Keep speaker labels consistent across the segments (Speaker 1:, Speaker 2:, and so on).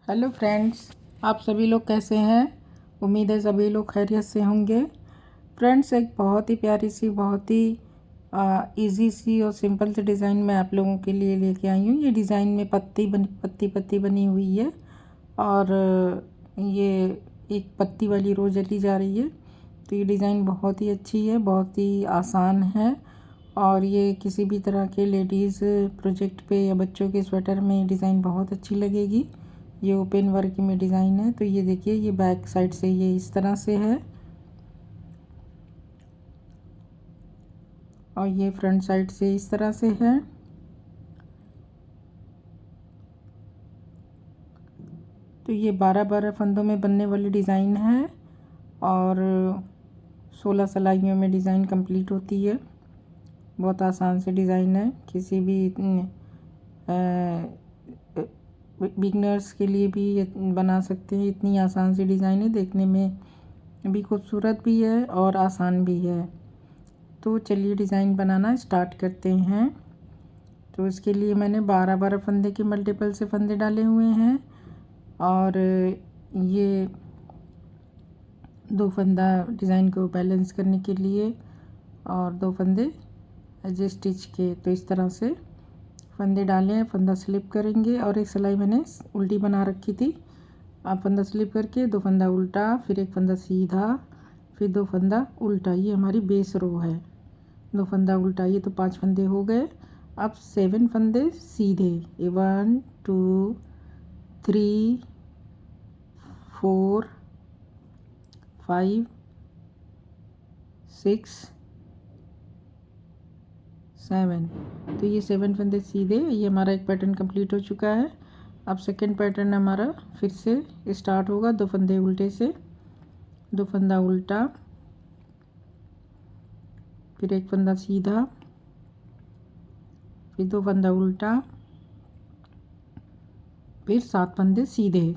Speaker 1: Hello friends, आप सभी लोग कैसे हैं। उम्मीद है सभी लोग खैरियत से होंगे। फ्रेंड्स, एक बहुत ही प्यारी सी, बहुत ही इजी सी और सिंपल सी डिज़ाइन मैं आप लोगों के लिए लेके आई हूँ। ये डिज़ाइन में पत्ती बनी हुई है और ये एक पत्ती वाली रोज़ जली जा रही है। तो ये डिज़ाइन बहुत ही अच्छी है, बहुत ही आसान है और ये किसी भी तरह के लेडीज़ प्रोजेक्ट पे या बच्चों के स्वेटर में डिज़ाइन बहुत अच्छी लगेगी। ये ओपन वर्क में डिज़ाइन है। तो ये देखिए, ये बैक साइड से ये इस तरह से है और ये फ्रंट साइड से इस तरह से है। तो ये 12-12 फंदों में बनने वाली डिज़ाइन है और 16 सिलाइयों में डिज़ाइन कंप्लीट होती है। बहुत आसान से डिज़ाइन है, किसी भी बिगनर्स के लिए भी बना सकते हैं। इतनी आसान सी डिज़ाइन है, देखने में भी खूबसूरत भी है और आसान भी है। तो चलिए डिज़ाइन बनाना स्टार्ट करते हैं। तो इसके लिए मैंने 12-12 फंदे के मल्टीपल से फंदे डाले हुए हैं और ये 2 फंदा डिज़ाइन को बैलेंस करने के लिए और 2 फंदे एज स्टिच के। तो इस तरह से फंदे डाले हैं। फंदा स्लिप करेंगे और एक सिलाई मैंने उल्टी बना रखी थी। आप फंदा स्लिप करके 2 फंदा उल्टा, फिर 1 फंदा सीधा, फिर 2 फंदा उल्टा। ये हमारी बेस रो है। 2 फंदा उल्टा, ये तो 5 फंदे हो गए। अब 7 फंदे सीधे। 1 2 3 4 5 6 7। तो ये 7 फंदे सीधे। ये हमारा एक पैटर्न कंप्लीट हो चुका है। अब सेकंड पैटर्न हमारा फिर से स्टार्ट होगा। 2 फंदे उल्टे से, 2 फंदा उल्टा, फिर 1 फंदा सीधा, फिर 2 फंदा उल्टा, फिर 7 फंदे सीधे।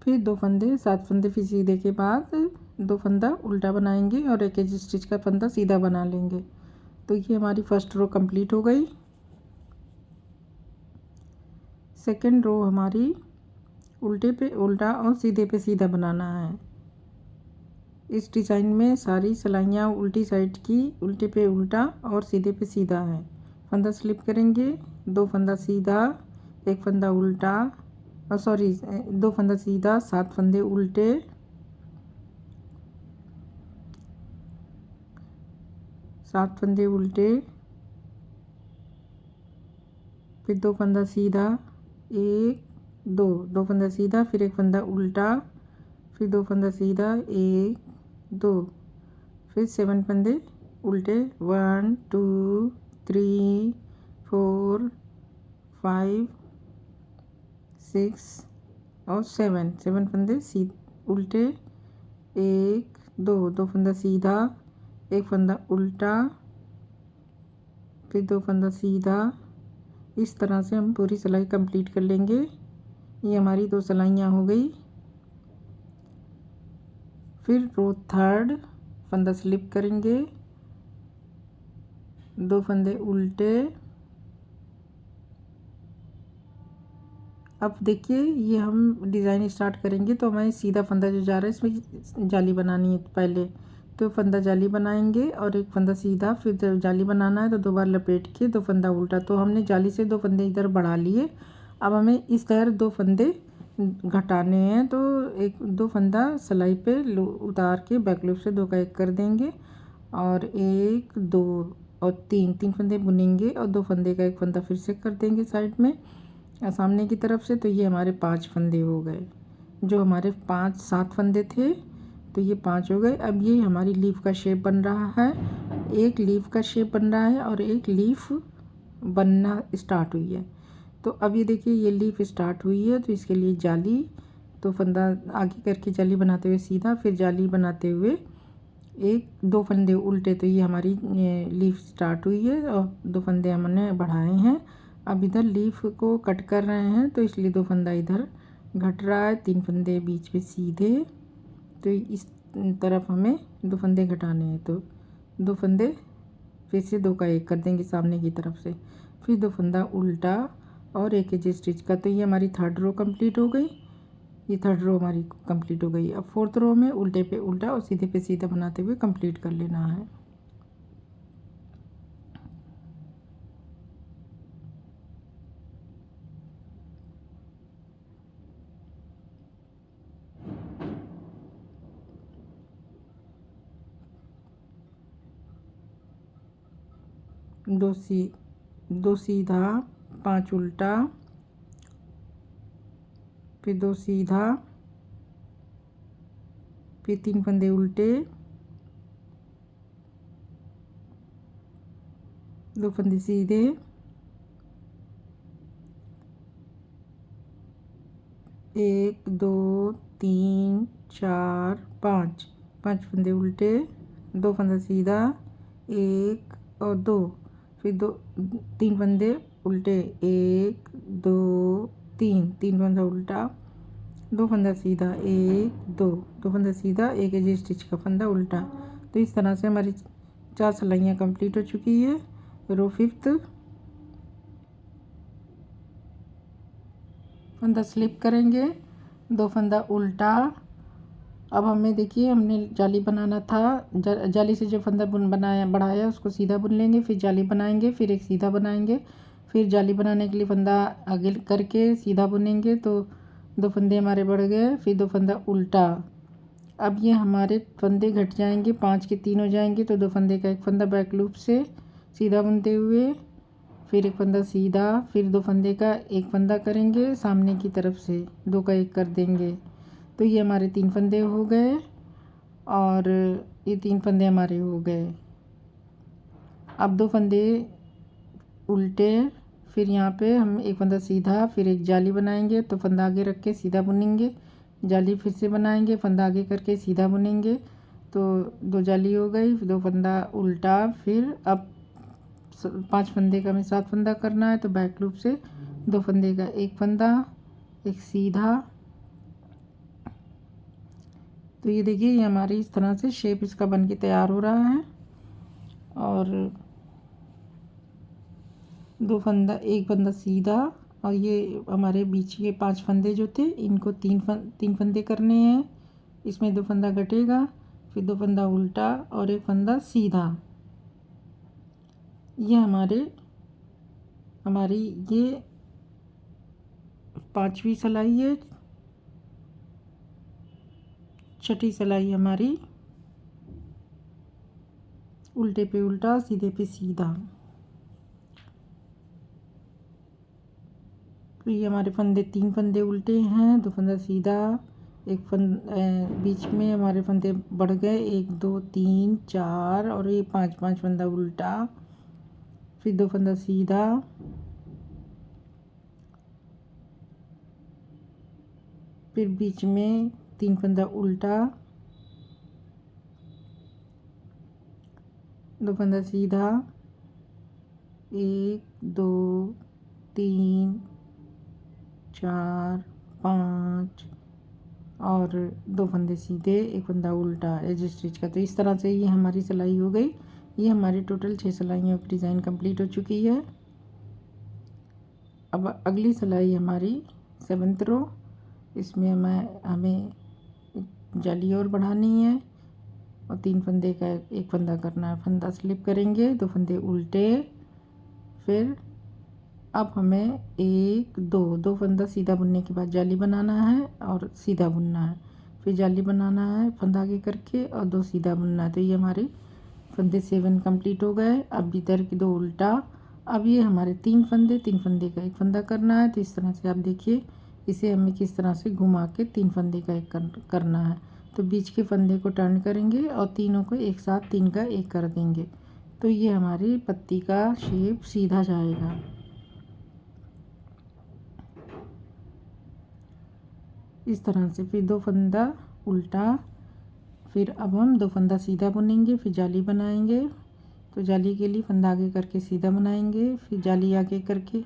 Speaker 1: फिर 2 फंदे, 7 फंदे फिर सीधे के बाद 2 फंदा उल्टा बनाएंगे और एक एज स्टिच का फंदा सीधा बना लेंगे। तो ये हमारी फर्स्ट रो कंप्लीट हो गई। सेकंड रो हमारी उल्टे पे उल्टा और सीधे पे सीधा बनाना है। इस डिज़ाइन में सारी सिलाइयाँ उल्टी साइड की, उल्टे पे उल्टा और सीधे पे सीधा है। फंदा स्लिप करेंगे, 2 फंदा सीधा, 1 फंदा उल्टा, 2 फंदा सीधा, 7 फंदे उल्टे, 7 फंदे उल्टे, फिर 2 फंदा सीधा, 1 2 2 फंदा सीधा, फिर 1 फंदा उल्टा, फिर 2 फंदा सीधा, 1 2, फिर 7 फंदे उल्टे। 1 2 3 4 5 6 और 7 फंदे उल्टे। 1 2 2 फंदा सीधा, 1 फंदा उल्टा, फिर 2 फंदा सीधा। इस तरह से हम पूरी सिलाई कंप्लीट कर लेंगे। ये हमारी 2 सिलाइयाँ हो गई। फिर रो थर्ड, फंदा स्लिप करेंगे, 2 फंदे उल्टे। अब देखिए, ये हम डिज़ाइन स्टार्ट करेंगे तो हमें सीधा फंदा जो जा रहा है इसमें जाली बनानी है पहले। तो फंदा जाली बनाएंगे और 1 फंदा सीधा, फिर जब जाली बनाना है तो 2 बार लपेट के 2 फंदा उल्टा। तो हमने जाली से 2 फंदे इधर बढ़ा लिए। अब हमें इस तरह 2 फंदे घटाने हैं। तो 2 फंदा सिलाई पे उतार के बैक लूप से 2 का 1 कर देंगे और 1 2 और 3 फंदे बुनेंगे और 2 फंदे का 1 फंदा फिर से कर देंगे साइड में सामने की तरफ से। तो ये हमारे 5 फंदे हो गए। जो हमारे 7 फंदे थे तो ये 5 हो गए। अब ये हमारी लीफ का शेप बन रहा है। एक लीफ का शेप बन रहा है और एक लीफ बनना स्टार्ट हुई है। तो अब ये देखिए, ये लीफ स्टार्ट हुई है तो इसके लिए जाली। तो फंदा आगे करके जाली बनाते हुए सीधा, फिर जाली बनाते हुए 2 फंदे उल्टे। तो ये हमारी लीफ स्टार्ट हुई है और 2 फंदे हमने बढ़ाए हैं। अब इधर लीफ को कट कर रहे हैं तो इसलिए 2 फंदा इधर घट रहा है, 3 फंदे बीच में सीधे। तो इस तरफ हमें 2 फंदे घटाने हैं, तो 2 फंदे फिर से 2 का 1 कर देंगे सामने की तरफ से, फिर 2 फंदा उल्टा और एक एज स्टिच का। तो ये हमारी 3rd रो कंप्लीट हो गई, ये 3rd रो हमारी कंप्लीट हो गई। अब 4th रो में उल्टे पे उल्टा और सीधे पे सीधा बनाते हुए कंप्लीट कर लेना है। दो सीधा, 5 उल्टा, फिर 2 सीधा, फिर 3 फंदे उल्टे, 2 फंदे सीधे, 1 2 3 4 5 फंदे उल्टे, 2 फंदा सीधा, 1 और 2, फिर 3 फंदे उल्टे, 1 2 3 फंदा उल्टा, 2 फंदा सीधा, 1 2 फंदा सीधा, एक एज स्टिच का फंदा उल्टा। तो इस तरह से हमारी 4 सिलाइयाँ कंप्लीट हो चुकी है। रो 5th, फंदा स्लिप करेंगे, 2 फंदा उल्टा। अब हमें देखिए हमने जाली बनाना था, जाली से जो फंदा बनाया बढ़ाया उसको सीधा बुन लेंगे, फिर जाली बनाएंगे, फिर एक सीधा बनाएंगे, फिर जाली बनाने के लिए फंदा आगे करके सीधा बुनेंगे। तो 2 फंदे हमारे बढ़ गए, फिर 2 फंदा उल्टा। अब ये हमारे फंदे घट जाएंगे, 5 के 3 हो जाएंगे। तो 2 फंदे का एक फंदा बैक लूप से सीधा बुनते हुए, फिर एक फंदा सीधा, फिर 2 फंदे का एक फंदा करेंगे सामने की तरफ से, 2 का 1 कर देंगे। तो ये हमारे 3 फंदे हो गए और ये 3 फंदे हमारे हो गए। अब 2 फंदे उल्टे, फिर यहाँ पे हम एक फंदा सीधा, फिर एक जाली बनाएंगे। तो फंदा आगे रख के सीधा बुनेंगे, जाली फिर से बनाएंगे, फंदा आगे करके सीधा बुनेंगे। तो 2 जाली हो गई, फिर 2 फंदा उल्टा। फिर अब 5 फंदे का हमें 7 फंदा करना है। तो बैक लूप से 2 फंदे का एक फंदा, एक सीधा। तो ये देखिए ये हमारी इस तरह से शेप इसका बन के तैयार हो रहा है। और 2 फंदा, एक फंदा सीधा, और ये हमारे बीच के 5 फंदे जो थे इनको 3 फंदे करने हैं। इसमें 2 फंदा घटेगा, फिर 2 फंदा उल्टा और एक फंदा सीधा। ये हमारी ये 5वीं सिलाई है, 6ठी सिलाई हमारी उल्टे पे उल्टा सीधे पे सीधा। तो ये हमारे फंदे 3 फंदे उल्टे हैं, 2 फंदा सीधा, एक बीच में हमारे फंदे बढ़ गए, 1 2 3 4 और ये 5 फंदा उल्टा, फिर 2 फंदा सीधा, फिर बीच में 3 फंदा उल्टा, 2 फंदा सीधा, 1 2 3 4 5 और 2 फंदे सीधे, एक फंदा उल्टा एज स्टिच का। तो इस तरह से ये हमारी सिलाई हो गई। ये हमारी टोटल 6 सिलाइयों की डिज़ाइन कंप्लीट हो चुकी है। अब अगली सिलाई हमारी 7th रो, इसमें हमें जाली और बढ़ानी है और 3 फंदे का एक फंदा करना है। फंदा स्लिप करेंगे, 2 फंदे उल्टे, फिर अब हमें 1 2 फंदा सीधा बुनने के बाद जाली बनाना है और सीधा बुनना है, फिर जाली बनाना है फंदा आगे करके और 2 सीधा बुनना है। तो ये हमारे फंदे 7 कंप्लीट हो गए। अब इधर की 2 उल्टा। अब ये हमारे 3 फंदे का एक फंदा करना है। तो इस तरह से आप देखिए इसे हमें किस तरह से घुमा के 3 फंदे का एक करना है। तो बीच के फंदे को टर्न करेंगे और तीनों को एक साथ 3 का 1 कर देंगे। तो ये हमारी पत्ती का शेप सीधा जाएगा। इस तरह से फिर 2 फंदा उल्टा, फिर अब हम 2 फंदा सीधा बुनेंगे, फिर जाली बनाएंगे। तो जाली के लिए फंदा आगे करके सीधा बनाएंगे, फिर जाली आगे करके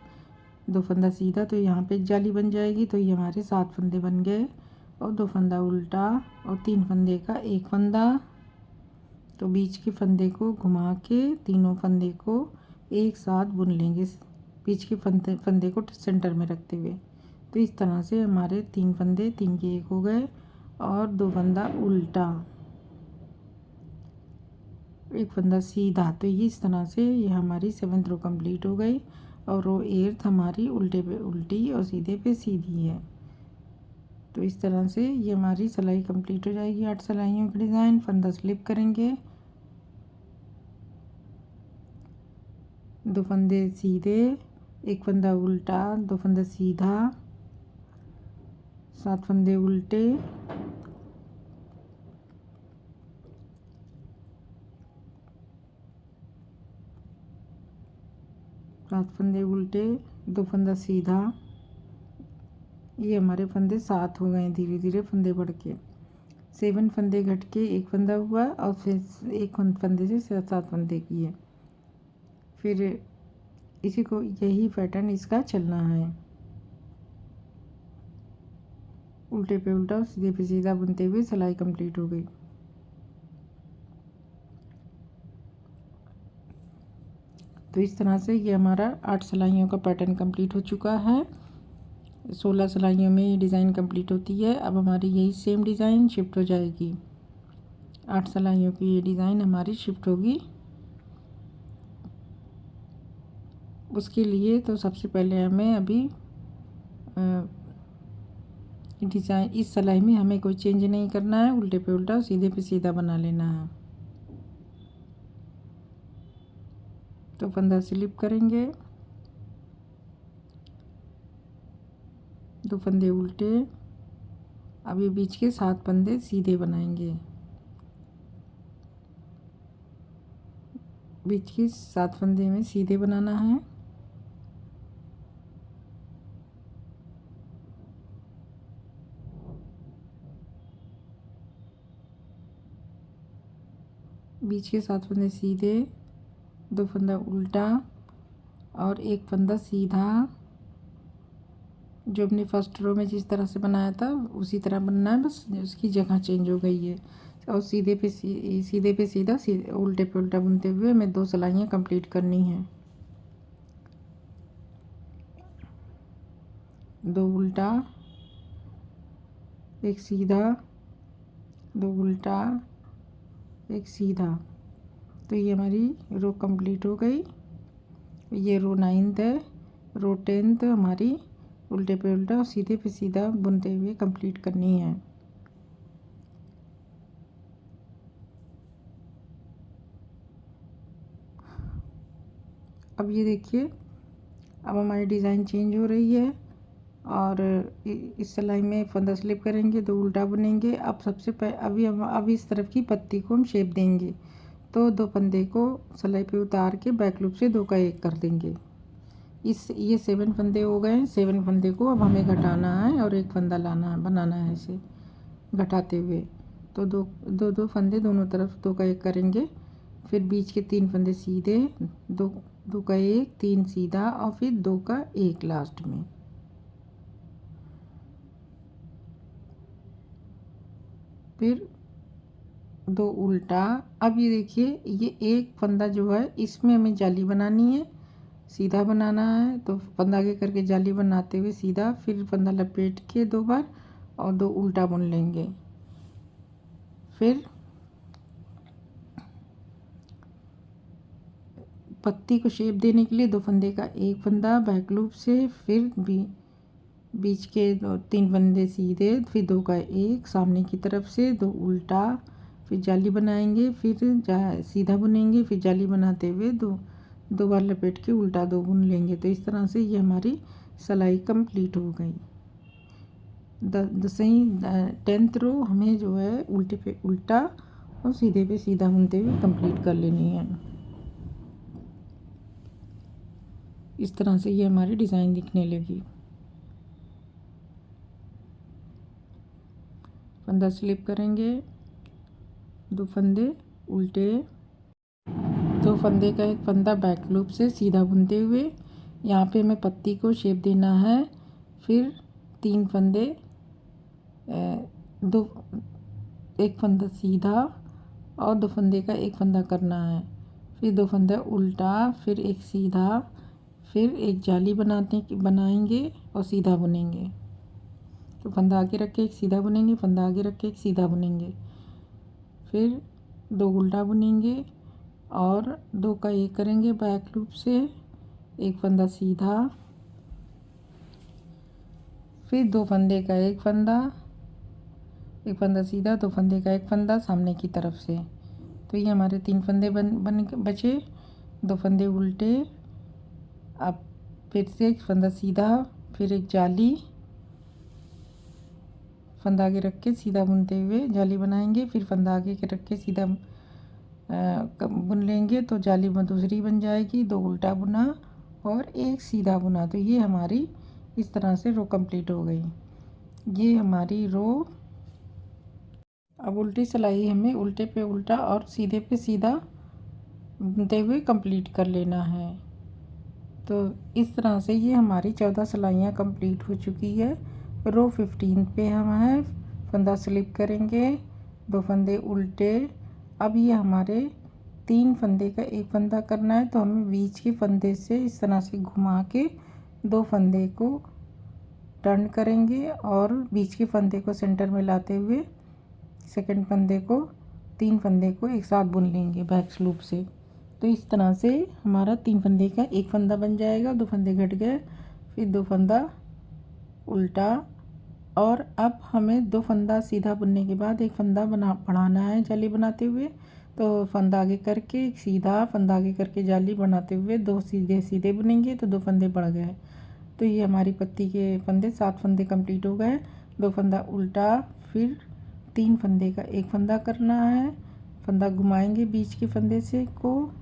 Speaker 1: दो फंदा सीधा, तो यहाँ पे एक जाली बन जाएगी। तो ये हमारे 7 फंदे बन गए। और 2 फंदा उल्टा और 3 फंदे का एक फंदा। तो बीच के फंदे को घुमा के तीनों फंदे को एक साथ बुन लेंगे, बीच के फंदे को सेंटर में रखते हुए। तो इस तरह से हमारे 3 फंदे 3 के 1 हो गए। और 2 फंदा उल्टा, एक फंदा सीधा। तो ये इस तरह से ये हमारी 7th रो कंप्लीट हो गई। और रो 8th हमारी उल्टे पे उल्टी और सीधे पे सीधी है। तो इस तरह से ये हमारी सिलाई कंप्लीट हो जाएगी। 8 सिलाइयों की डिज़ाइन। फंदा स्लिप करेंगे, 2 फंदे सीधे, एक फंदा उल्टा, 2 फंदा सीधा, 7 फंदे उल्टे, 7 फंदे उल्टे, 2 फंदा सीधा। ये हमारे फंदे 7 हो गए। धीरे धीरे फंदे बढ़ के 7 फंदे घट के एक फंदा हुआ और फिर एक फंदे से 7 फंदे किए। फिर इसी को यही पैटर्न इसका चलना है। उल्टे पे उल्टा और सीधे पे सीधा बुनते हुए सिलाई कंप्लीट हो गई। तो इस तरह से ये हमारा 8 सिलाइयों का पैटर्न कंप्लीट हो चुका है। 16 सिलाइयों में ये डिज़ाइन कंप्लीट होती है। अब हमारी यही सेम डिज़ाइन शिफ्ट हो जाएगी। 8 सिलाइयों की ये डिज़ाइन हमारी शिफ्ट होगी। उसके लिए तो सबसे पहले हमें अभी डिज़ाइन इस सिलाई में हमें कोई चेंज नहीं करना है। उल्टे पे उल्टा सीधे पे सीधा बना लेना है। तो फंदा स्लिप करेंगे, 2 फंदे उल्टे। अभी बीच के 7 फंदे सीधे बनाएंगे। बीच के 7 फंदे में सीधे बनाना है। बीच के 7 फंदे सीधे, 2 फंदा उल्टा और एक फंदा सीधा। जो अपनी फर्स्ट रो में जिस तरह से बनाया था उसी तरह बनना है, बस उसकी जगह चेंज हो गई है। और सीधे पे सीधा उल्टे पे उल्टा बुनते हुए हमें 2 सिलाइयाँ कंप्लीट करनी हैं। 2 उल्टा, एक सीधा, 2 उल्टा, एक सीधा। तो ये हमारी रो कंप्लीट हो गई। ये रो 9th है। रो 10th हमारी उल्टे पे उल्टा और सीधे पे सीधा बुनते हुए कंप्लीट करनी है। अब ये देखिए, अब हमारी डिज़ाइन चेंज हो रही है। और इस सिलाई में फंदा स्लिप करेंगे, 2 उल्टा बुनेंगे। अब सबसे अब इस तरफ की पत्ती को हम शेप देंगे। तो 2 फंदे को सिलाई पे उतार के बैक लूप से 2 का 1 कर देंगे। ये 7 फंदे हो गए। 7 फंदे को अब हमें घटाना है और एक फंदा लाना है, बनाना है इसे घटाते हुए। तो दो फंदे दोनों तरफ 2 का 1 करेंगे। फिर बीच के 3 फंदे सीधे, 2 का 1, 3 सीधा और फिर 2 का 1 लास्ट में। फिर 2 उल्टा। अब ये देखिए, ये एक फंदा जो है इसमें हमें जाली बनानी है, सीधा बनाना है। तो फंदा आगे करके जाली बनाते हुए सीधा, फिर फंदा लपेट के 2 बार और 2 उल्टा बुन लेंगे। फिर पत्ती को शेप देने के लिए 2 फंदे का 1 फंदा बैक लूप से, फिर बीच के 3 फंदे सीधे, फिर 2 का 1 सामने की तरफ से, 2 उल्टा, फिर जाली बनाएंगे, फिर सीधा बुनेंगे, फिर जाली बनाते हुए 2 बार लपेट के उल्टा 2 बुन लेंगे। तो इस तरह से ये हमारी सिलाई कंप्लीट हो गई। 10th रो हमें जो है उल्टे पे उल्टा और सीधे पे सीधा बुनते हुए कंप्लीट कर लेनी है। इस तरह से ये हमारी डिज़ाइन दिखने लगी। फंदा स्लिप करेंगे, 2 फंदे उल्टे, 2 फंदे का 1 फंदा बैक लूप से सीधा बुनते हुए, यहाँ पे हमें पत्ती को शेप देना है। फिर 3 फंदे, दो, एक फंदा सीधा और 2 फंदे का एक फंदा करना है। फिर 2 फंदा उल्टा, फिर एक सीधा, फिर एक जाली बनाएंगे और सीधा बुनेंगे। तो फंदा आगे रख के एक सीधा बुनेंगे, फंदा आगे रख के एक सीधा बुनेंगे, फिर 2 उल्टा बुनेंगे और 2 का एक करेंगे बैक लूप से, एक फंदा सीधा, फिर 2 फंदे का एक फंदा सीधा, 2 फंदे का एक फंदा सामने की तरफ से। तो ये हमारे 3 फंदे बचे। 2 फंदे उल्टे, अब फिर से एक फंदा सीधा, फिर एक जाली, फंदा आगे रख के सीधा बुनते हुए जाली बनाएंगे, फिर फंदा आगे के रख के सीधा बुन लेंगे तो जाली दूसरी बन जाएगी। 2 उल्टा बुना और एक सीधा बुना। तो ये हमारी इस तरह से रो कंप्लीट हो गई। ये हमारी रो। अब उल्टी सिलाई हमें उल्टे पे उल्टा और सीधे पे सीधा बुनते हुए कंप्लीट कर लेना है। तो इस तरह से ये हमारी 14 सिलाइयाँ कंप्लीट हो चुकी है। रो 15 पे हम हैं, फंदा स्लिप करेंगे, 2 फंदे उल्टे। अब ये हमारे 3 फंदे का एक फंदा करना है, तो हमें बीच के फंदे से इस तरह से घुमा के 2 फंदे को टर्न करेंगे और बीच के फंदे को सेंटर में लाते हुए सेकंड फंदे को 3 फंदे को एक साथ बुन लेंगे बैक लूप से। तो इस तरह से हमारा 3 फंदे का एक फंदा बन जाएगा। 2 फंदे घट गए, फिर 2 फंदा उल्टा, और अब हमें 2 फंदा सीधा बुनने के बाद एक फंदा बढ़ाना है जाली बनाते हुए। तो फंदा आगे करके एक सीधा, फंदा आगे करके जाली बनाते हुए 2 सीधे सीधे बुनेंगे तो 2 फंदे बढ़ गए। तो ये हमारी पत्ती के फंदे 7 फंदे कंप्लीट हो गए। 2 फंदा उल्टा, फिर 3 फंदे का एक फंदा करना है, फंदा घुमाएंगे बीच के फंदे से को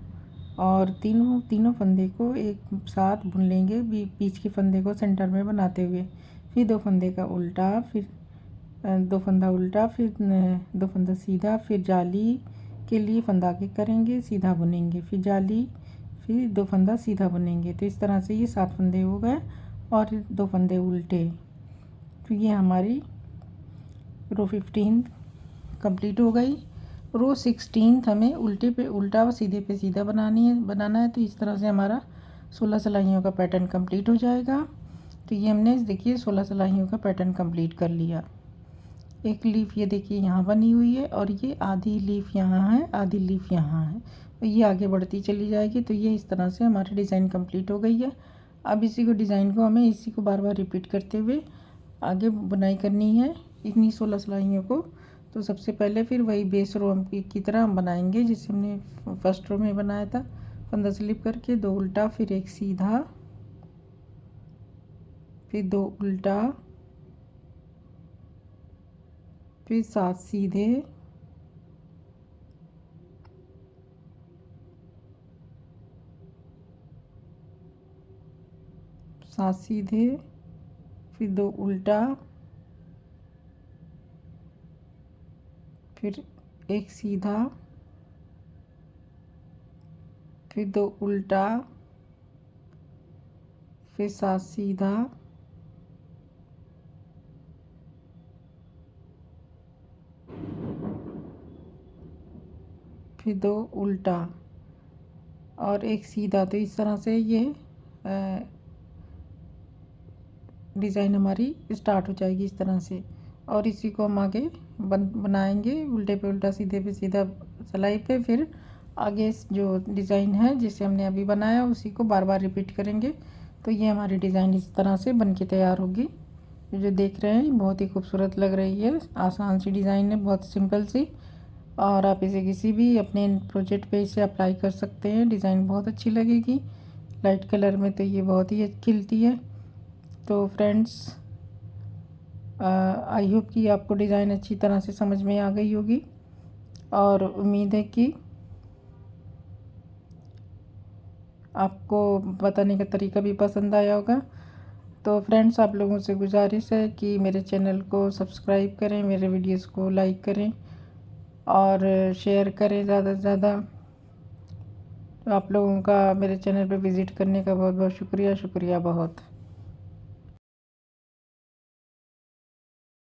Speaker 1: और तीनों फंदे को एक साथ बुन लेंगे बीच के फंदे को सेंटर में बनाते हुए। फिर 2 फंदे का उल्टा, फिर 2 फंदा उल्टा, फिर 2 फंदा सीधा, फिर जाली के लिए फंदा आगे करेंगे, सीधा बुनेंगे, फिर जाली, फिर 2 फंदा सीधा बुनेंगे। तो इस तरह से ये 7 फंदे हो गए और 2 फंदे उल्टे। तो ये हमारी रो 15 कंप्लीट हो गई। रो 16 हमें उल्टे पे उल्टा व सीधे पे सीधा बनाना है। तो इस तरह से हमारा 16 सिलाइयों का पैटर्न कंप्लीट हो जाएगा। तो ये हमने देखिए 16 सिलाइयों का पैटर्न कंप्लीट कर लिया। एक लीफ ये देखिए यहाँ बनी हुई है और ये आधी लीफ यहाँ है, आधी लीफ यहाँ है, तो ये आगे बढ़ती चली जाएगी। तो ये इस तरह से हमारी डिज़ाइन कंप्लीट हो गई है। अब डिज़ाइन को हमें इसी को बार बार रिपीट करते हुए आगे बुनाई करनी है इन्हीं 16 सिलाइयों को। तो सबसे पहले फिर वही बेस रो की तरह हम बनाएंगे जिसे हमने फर्स्ट रो में बनाया था। फंदा स्लिप करके 2 उल्टा, फिर एक सीधा, फिर 2 उल्टा, फिर 7 सीधे, फिर 2 उल्टा, फिर एक सीधा, फिर 2 उल्टा, फिर 7 सीधा, फिर 2 उल्टा और एक सीधा। तो इस तरह से ये डिज़ाइन हमारी स्टार्ट हो जाएगी इस तरह से। और इसी को हम आगे बनाएंगे उल्टे पे उल्टा, सीधे पे सीधा सिलाई पे। फिर आगे जो डिज़ाइन है जिसे हमने अभी बनाया उसी को बार बार रिपीट करेंगे। तो ये हमारी डिज़ाइन इस तरह से बन के तैयार होगी। जो देख रहे हैं बहुत ही खूबसूरत लग रही है। आसान सी डिज़ाइन है, बहुत सिंपल सी, और आप इसे किसी भी अपने प्रोजेक्ट पे इसे अप्लाई कर सकते हैं। डिज़ाइन बहुत अच्छी लगेगी लाइट कलर में, तो ये बहुत ही खिलती है। तो फ्रेंड्स, आई होप कि आपको डिज़ाइन अच्छी तरह से समझ में आ गई होगी और उम्मीद है कि आपको बताने का तरीका भी पसंद आया होगा। तो फ्रेंड्स, आप लोगों से गुजारिश है कि मेरे चैनल को सब्सक्राइब करें, मेरे वीडियोस को लाइक करें और शेयर करें ज़्यादा से ज़्यादा। तो आप लोगों का मेरे चैनल पे विज़िट करने का बहुत बहुत शुक्रिया, शुक्रिया बहुत।